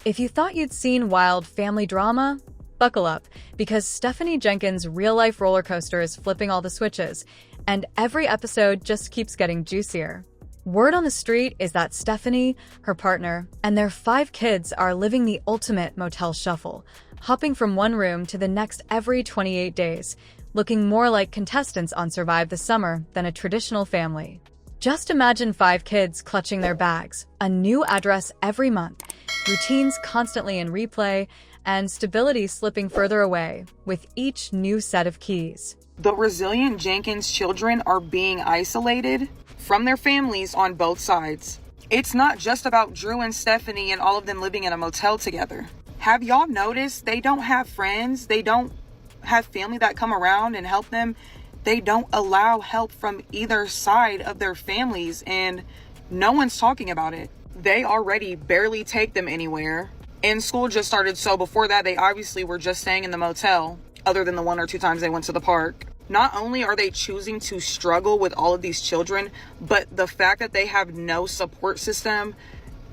If you thought you'd seen wild family drama, buckle up, because Stephanie Jenkins' real-life roller coaster is flipping all the switches, and every episode just keeps getting juicier. Word on the street is that Stephanie, her partner, and their 5 kids are living the ultimate motel shuffle, hopping from one room to the next every 28 days, looking more like contestants on Survive the Summer than a traditional family. Just imagine 5 kids clutching their bags, a new address every month, routines constantly in replay, and stability slipping further away with each new set of keys. The resilient Jenkins children are being isolated from their families on both sides. It's not just about Drew and Stephanie and all of them living in a motel together. Have y'all noticed they don't have friends? They don't have family that come around and help them. They don't allow help from either side of their families, and no one's talking about it. They already barely take them anywhere. And school just started, so before that, they obviously were just staying in the motel, other than the 1 or 2 times they went to the park. Not only are they choosing to struggle with all of these children, but the fact that they have no support system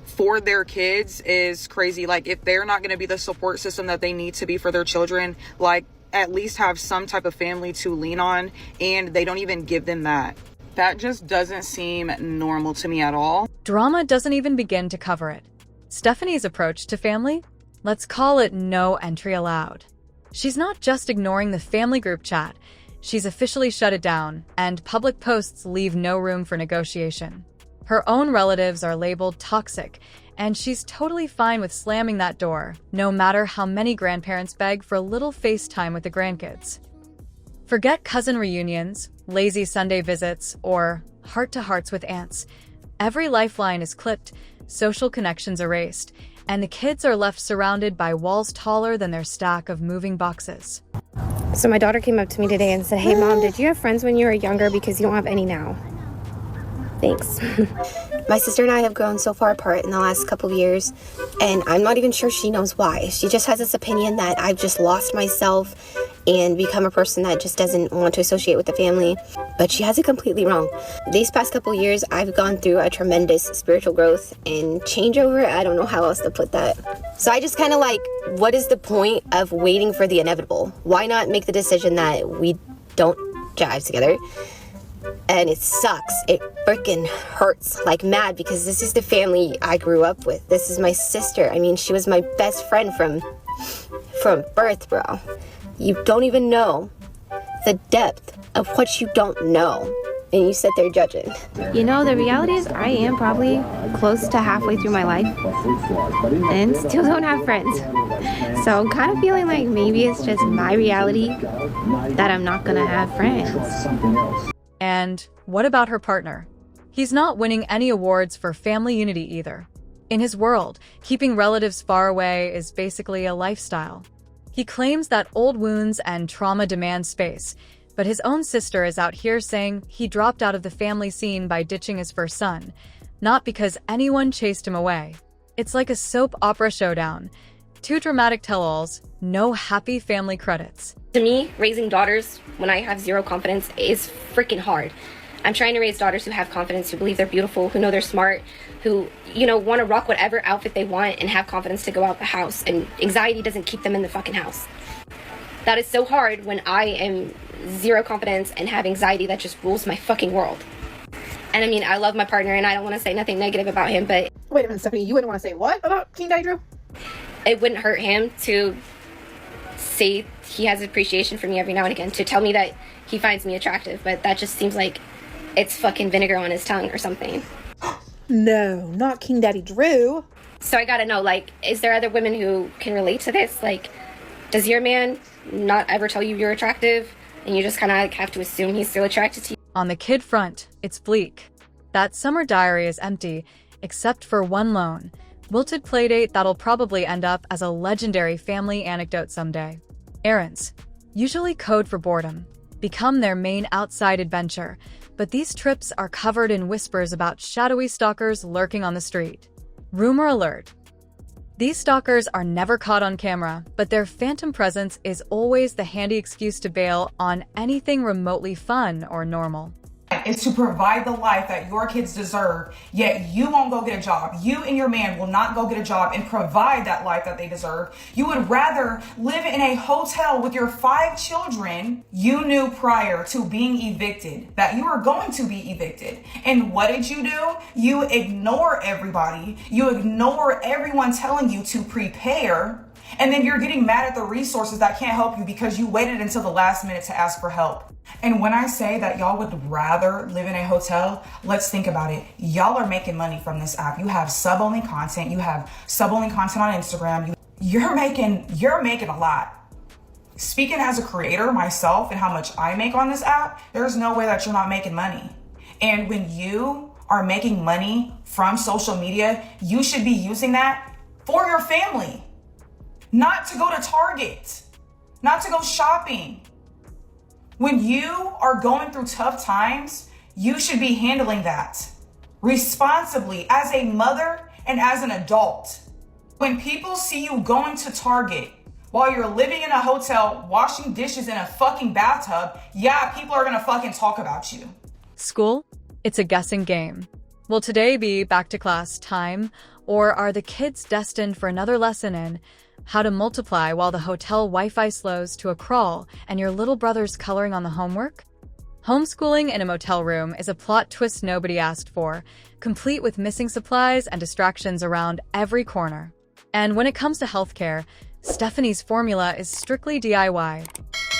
for their kids is crazy. Like, if they're not going to be the support system that they need to be for their children, like, at least have some type of family to lean on, and they don't even give them that. That just doesn't seem normal to me at all. Drama doesn't even begin to cover it. Stephanie's approach to family? Let's call it no entry allowed. She's not just ignoring the family group chat. She's officially shut it down, and public posts leave no room for negotiation. Her own relatives are labeled toxic, and she's totally fine with slamming that door, no matter how many grandparents beg for a little FaceTime with the grandkids. Forget cousin reunions, lazy Sunday visits, or heart-to-hearts with aunts. Every lifeline is clipped, social connections erased, and the kids are left surrounded by walls taller than their stack of moving boxes. So my daughter came up to me today and said, "Hey mom, did you have friends when you were younger, because you don't have any now?" Thanks. My sister and I have grown so far apart in the last couple of years, and I'm not even sure she knows why. She just has this opinion that I've just lost myself and become a person that just doesn't want to associate with the family. But she has it completely wrong. These past couple of years, I've gone through a tremendous spiritual growth and changeover. I don't know how else to put that. So I just kind of like, what is the point of waiting for the inevitable? Why not make the decision that we don't jive together? And it sucks. It freaking hurts like mad, because this is the family I grew up with. This is my sister. I mean, she was my best friend from birth, bro. You don't even know the depth of what you don't know, and you sit there judging. You know, the reality is I am probably close to halfway through my life and still don't have friends. So I'm kind of feeling like maybe it's just my reality that I'm not gonna have friends. And what about her partner? He's not winning any awards for family unity either. In his world, keeping relatives far away is basically a lifestyle. He claims that old wounds and trauma demand space, but his own sister is out here saying he dropped out of the family scene by ditching his first son, not because anyone chased him away. It's like a soap opera showdown. 2 dramatic tell-alls, no happy family credits. To me, raising daughters when I have zero confidence is freaking hard. I'm trying to raise daughters who have confidence, who believe they're beautiful, who know they're smart, who, want to rock whatever outfit they want and have confidence to go out the house, and anxiety doesn't keep them in the fucking house. That is so hard when I am zero confidence and have anxiety that just rules my fucking world. And I mean, I love my partner and I don't want to say nothing negative about him, but... Wait a minute, Stephanie, you wouldn't want to say what about King Daddy Drew? It wouldn't hurt him to say he has appreciation for me every now and again, to tell me that he finds me attractive, but that just seems like it's fucking vinegar on his tongue or something. No, not King Daddy Drew. So I gotta know, is there other women who can relate to this? Does your man not ever tell you you're attractive and you just kind of have to assume he's still attracted to you? On the kid front, it's bleak. That summer diary is empty, except for one lone, wilted playdate that'll probably end up as a legendary family anecdote someday. Errands, usually code for boredom, become their main outside adventure, but these trips are covered in whispers about shadowy stalkers lurking on the street. Rumor alert. These stalkers are never caught on camera, but their phantom presence is always the handy excuse to bail on anything remotely fun or normal. want is to provide the life that your kids deserve, yet you won't go get a job. You and your man will not go get a job and provide that life that they deserve. You would rather live in a hotel with your 5 children. You knew prior to being evicted that you were going to be evicted. And what did you do? You ignore everybody. You ignore everyone telling you to prepare. And then you're getting mad at the resources that can't help you because you waited until the last minute to ask for help. And when I say that y'all would rather live in a hotel, let's think about it. Y'all are making money from this app. You have sub-only content. You have sub-only content on Instagram. You're making a lot. Speaking as a creator myself and how much I make on this app, there's no way that you're not making money. And when you are making money from social media, you should be using that for your family. Not to go to Target, not to go shopping. When you are going through tough times, you should be handling that responsibly as a mother and as an adult. When people see you going to Target while you're living in a hotel, washing dishes in a fucking bathtub, yeah, people are gonna fucking talk about you. School? It's a guessing game. Will today be back to class time, or are the kids destined for another lesson in how to multiply while the hotel Wi-Fi slows to a crawl and your little brother's coloring on the homework? Homeschooling in a motel room is a plot twist nobody asked for, complete with missing supplies and distractions around every corner. And when it comes to healthcare, Stephanie's formula is strictly DIY.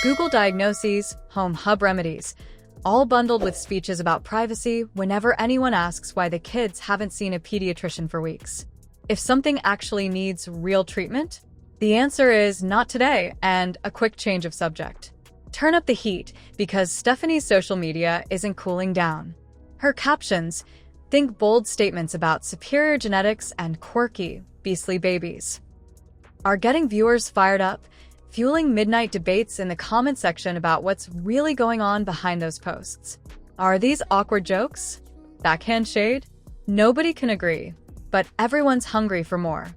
Google diagnoses, home hub remedies, all bundled with speeches about privacy whenever anyone asks why the kids haven't seen a pediatrician for weeks. If something actually needs real treatment, the answer is not today and a quick change of subject. Turn up the heat because Stephanie's social media isn't cooling down. Her captions, think bold statements about superior genetics and quirky, beastly babies, are getting viewers fired up, fueling midnight debates in the comment section about what's really going on behind those posts. Are these awkward jokes? Backhand shade? Nobody can agree, but everyone's hungry for more.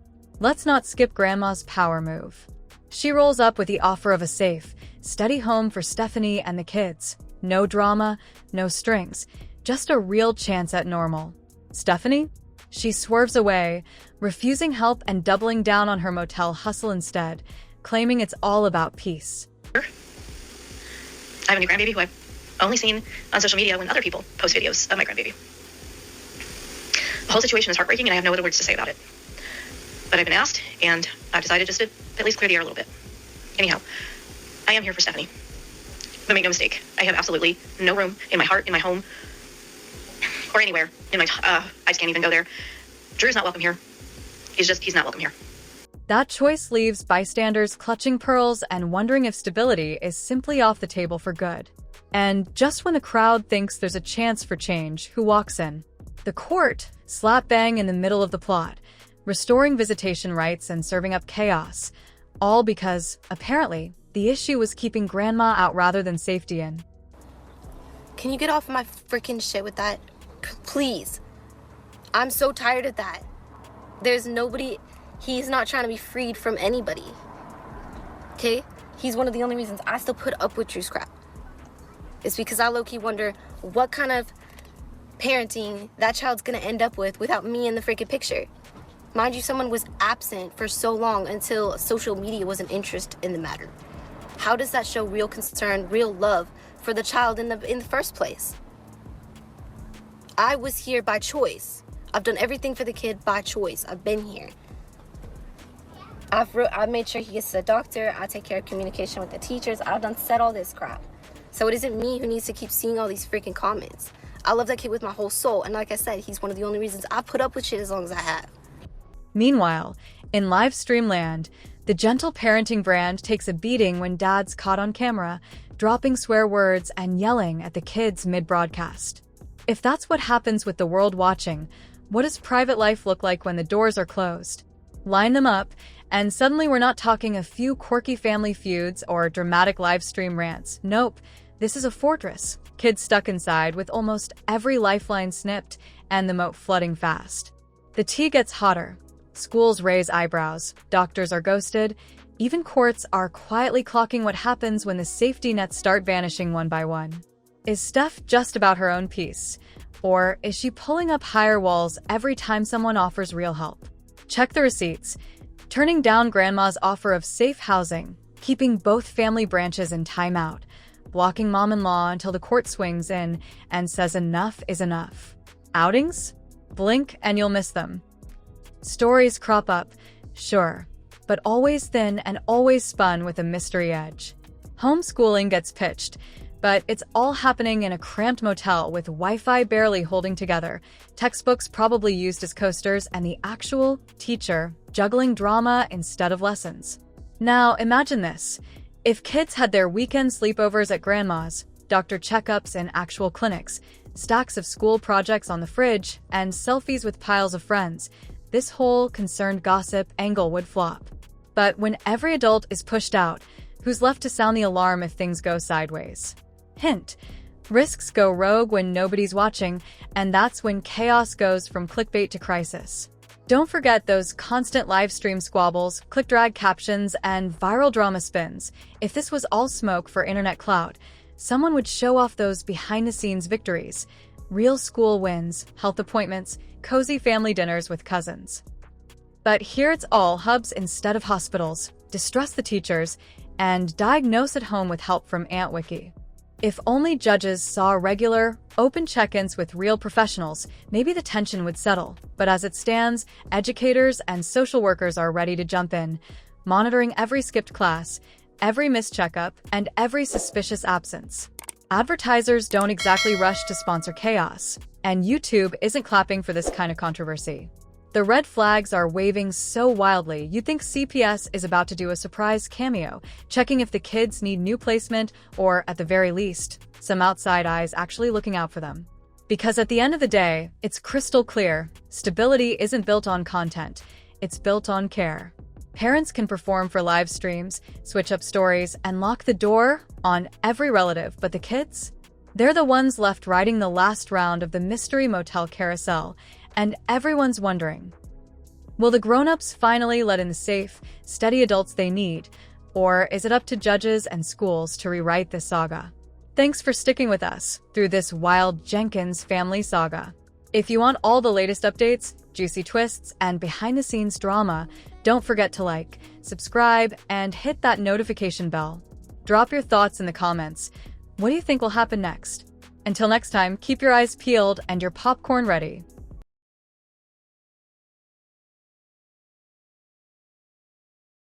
Let's not skip Grandma's power move. She rolls up with the offer of a safe, steady home for Stephanie and the kids. No drama, no strings, just a real chance at normal. Stephanie? She swerves away, refusing help and doubling down on her motel hustle instead, claiming it's all about peace. I have a new grandbaby who I've only seen on social media when other people post videos of my grandbaby. The whole situation is heartbreaking and I have no other words to say about it. But I've been asked, and I've decided just to at least clear the air a little bit. Anyhow, I am here for Stephanie. But make no mistake, I have absolutely no room in my heart, in my home, or anywhere in my, I just can't even go there. Drew's not welcome here. He's not welcome here. That choice leaves bystanders clutching pearls and wondering if stability is simply off the table for good. And just when the crowd thinks there's a chance for change, who walks in? The court, slap bang in the middle of the plot, restoring visitation rights and serving up chaos, all because, apparently, the issue was keeping Grandma out rather than safety in. Can you get off my freaking shit with that? Please. I'm so tired of that. There's nobody... He's not trying to be freed from anybody. Okay? He's one of the only reasons I still put up with Drew's crap. It's because I low-key wonder what kind of parenting that child's gonna end up with without me in the freaking picture. Mind you, someone was absent for so long until social media was an interest in the matter. How does that show real concern, real love for the child in the first place? I was here by choice. I've done everything for the kid by choice. I've been here. I've made sure he gets to the doctor. I take care of communication with the teachers. I've done said all this crap. So it isn't me who needs to keep seeing all these freaking comments. I love that kid with my whole soul. And like I said, he's one of the only reasons I put up with shit as long as I have. Meanwhile, in live stream land, the gentle parenting brand takes a beating when dad's caught on camera, dropping swear words and yelling at the kids mid-broadcast. If that's what happens with the world watching, what does private life look like when the doors are closed? Line them up, and suddenly we're not talking a few quirky family feuds or dramatic live stream rants. Nope, this is a fortress. Kids stuck inside with almost every lifeline snipped and the moat flooding fast. The tea gets hotter. Schools raise eyebrows, doctors are ghosted, even courts are quietly clocking what happens when the safety nets start vanishing one by one. Is Steph just about her own peace? Or is she pulling up higher walls every time someone offers real help? Check the receipts. Turning down grandma's offer of safe housing, keeping both family branches in timeout, blocking mom-in-law until the court swings in and says enough is enough. Outings? Blink and you'll miss them. Stories crop up, sure, but always thin and always spun with a mystery edge. Homeschooling gets pitched, but it's all happening in a cramped motel with Wi-Fi barely holding together, textbooks probably used as coasters, and the actual teacher juggling drama instead of lessons. Now, imagine this. If kids had their weekend sleepovers at grandma's, doctor checkups in actual clinics, stacks of school projects on the fridge, and selfies with piles of friends, this whole concerned gossip angle would flop. But when every adult is pushed out, who's left to sound the alarm if things go sideways? Hint: risks go rogue when nobody's watching, and that's when chaos goes from clickbait to crisis. Don't forget those constant live stream squabbles, click-drag captions, and viral drama spins. If this was all smoke for internet clout, someone would show off those behind-the-scenes victories. Real school wins, health appointments, cozy family dinners with cousins. But here it's all hubs instead of hospitals. Distrust the teachers, and diagnose at home with help from Aunt Wiki. If only judges saw regular, open check-ins with real professionals, maybe the tension would settle. But as it stands, educators and social workers are ready to jump in, monitoring every skipped class, every missed checkup, and every suspicious absence. Advertisers don't exactly rush to sponsor chaos, and YouTube isn't clapping for this kind of controversy. The red flags are waving so wildly, you'd think CPS is about to do a surprise cameo, checking if the kids need new placement or, at the very least, some outside eyes actually looking out for them. Because at the end of the day, it's crystal clear, stability isn't built on content, it's built on care. Parents can perform for live streams, switch up stories, and lock the door on every relative, but the kids? They're the ones left riding the last round of the mystery motel carousel, and everyone's wondering, will the grown-ups finally let in the safe, steady adults they need, or is it up to judges and schools to rewrite this saga? Thanks for sticking with us through this wild Jenkins family saga. If you want all the latest updates, juicy twists, and behind-the-scenes drama, don't forget to like, subscribe, and hit that notification bell. Drop your thoughts in the comments. What do you think will happen next? Until next time, keep your eyes peeled and your popcorn ready.